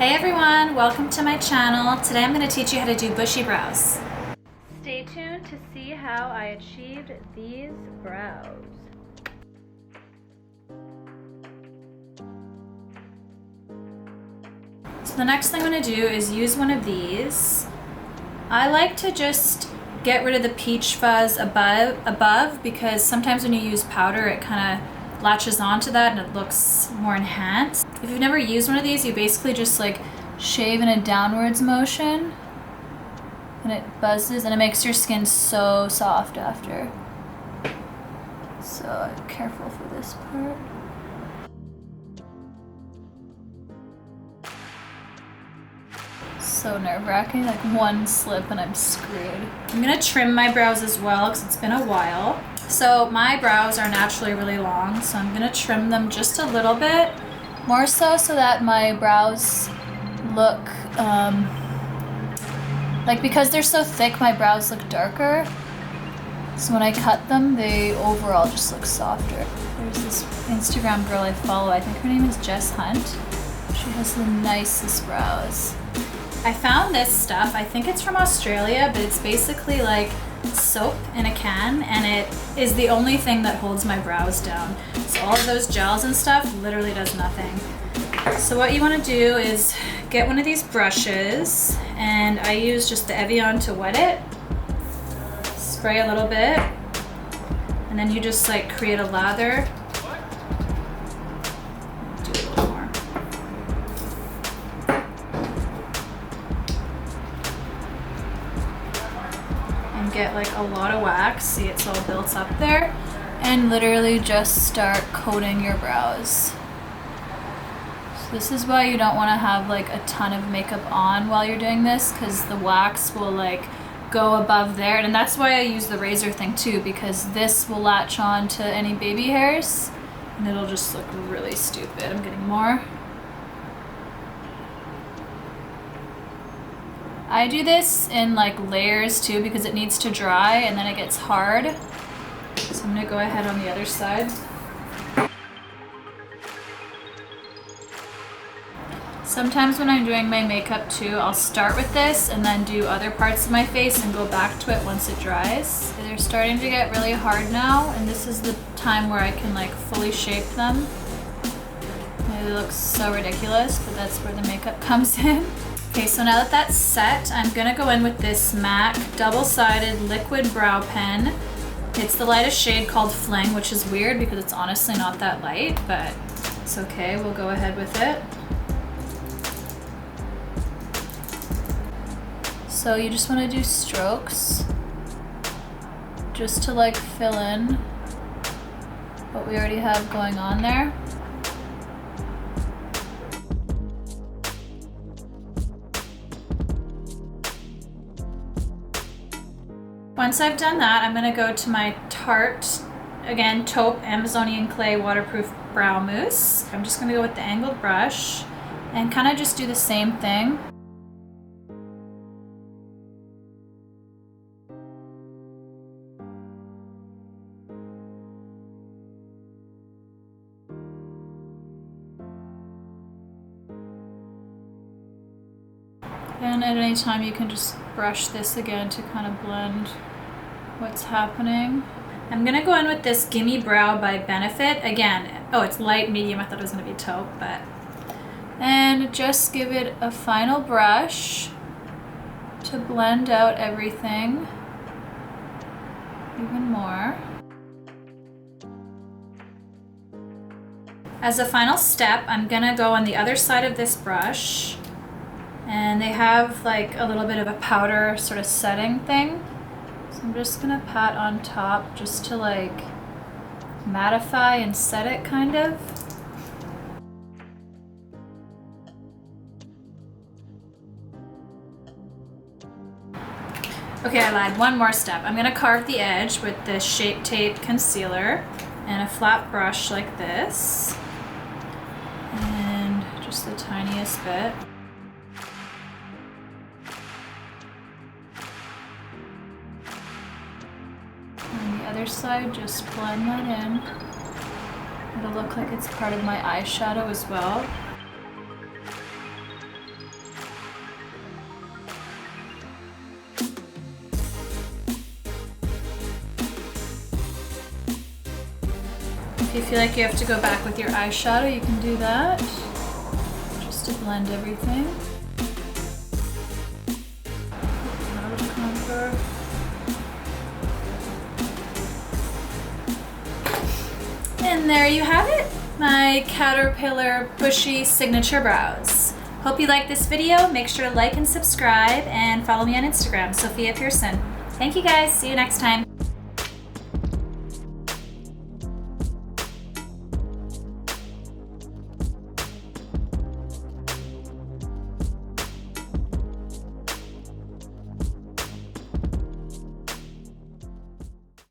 Hey everyone, welcome to my channel. Today I'm going to teach you how to do bushy brows. Stay tuned to see how I achieved these brows. So the next thing I'm going to do is use one of these. I like to just get rid of the peach fuzz above because sometimes when you use powder it kind of latches onto that and it looks more enhanced. If you've never used one of these, you basically just like shave in a downwards motion and it buzzes and it makes your skin so soft after. So careful for this part. So nerve-wracking, like one slip and I'm screwed. I'm gonna trim my brows as well because it's been a while. So my brows are naturally really long, so I'm gonna trim them just a little bit. More so that my brows look, like because they're so thick, my brows look darker. So when I cut them, they overall just look softer. There's this Instagram girl I follow, I think her name is Jess Hunt. She has the nicest brows. I found this stuff, I think it's from Australia, but it's basically like soap in a can and it is the only thing that holds my brows down. So all of those gels and stuff literally does nothing. So what you want to do is get one of these brushes and I use just the Evian to wet it. Spray a little bit and then you just like create a lather. Do a little more. And get like a lot of wax. See, it's all built up there. And literally just start coating your brows. So this is why you don't want to have like a ton of makeup on while you're doing this, because the wax will like go above there. And that's why I use the razor thing too, because this will latch on to any baby hairs and it'll just look really stupid. I'm getting more. I do this in like layers too because it needs to dry and then it gets hard. So I'm gonna go ahead on the other side. Sometimes when I'm doing my makeup too, I'll start with this and then do other parts of my face and go back to it once it dries. They're starting to get really hard now and this is the time where I can like fully shape them. It looks so ridiculous, but that's where the makeup comes in. Okay, so now that that's set, I'm gonna go in with this MAC double-sided liquid brow pen. It's the lightest shade called Fling, which is weird because it's honestly not that light, but it's okay, we'll go ahead with it. So you just wanna do strokes, just to like fill in what we already have going on there. Once I've done that, I'm gonna go to my Tarte, again, taupe Amazonian clay waterproof brow mousse. I'm just gonna go with the angled brush and kind of just do the same thing. And at any time you can just brush this again to kind of blend what's happening. I'm gonna go in with this Gimmie Brow by Benefit. Again, oh, it's light medium. I thought it was gonna be taupe, but. And just give it a final brush to blend out everything even more. As a final step, I'm gonna go on the other side of this brush. And they have like a little bit of a powder sort of setting thing. So I'm just gonna pat on top just to like mattify and set it kind of. Okay, I lied, one more step. I'm gonna carve the edge with this Shape Tape concealer and a flat brush like this. And just the tiniest bit. Other side, just blend that in. It'll look like it's part of my eyeshadow as well. If you feel like you have to go back with your eyeshadow, you can do that. Just to blend everything. Contour. And there you have it, my Caterpillar Bushy Signature Brows. Hope you liked this video. Make sure to like and subscribe and follow me on Instagram, Sophia Pearson. Thank you guys, see you next time.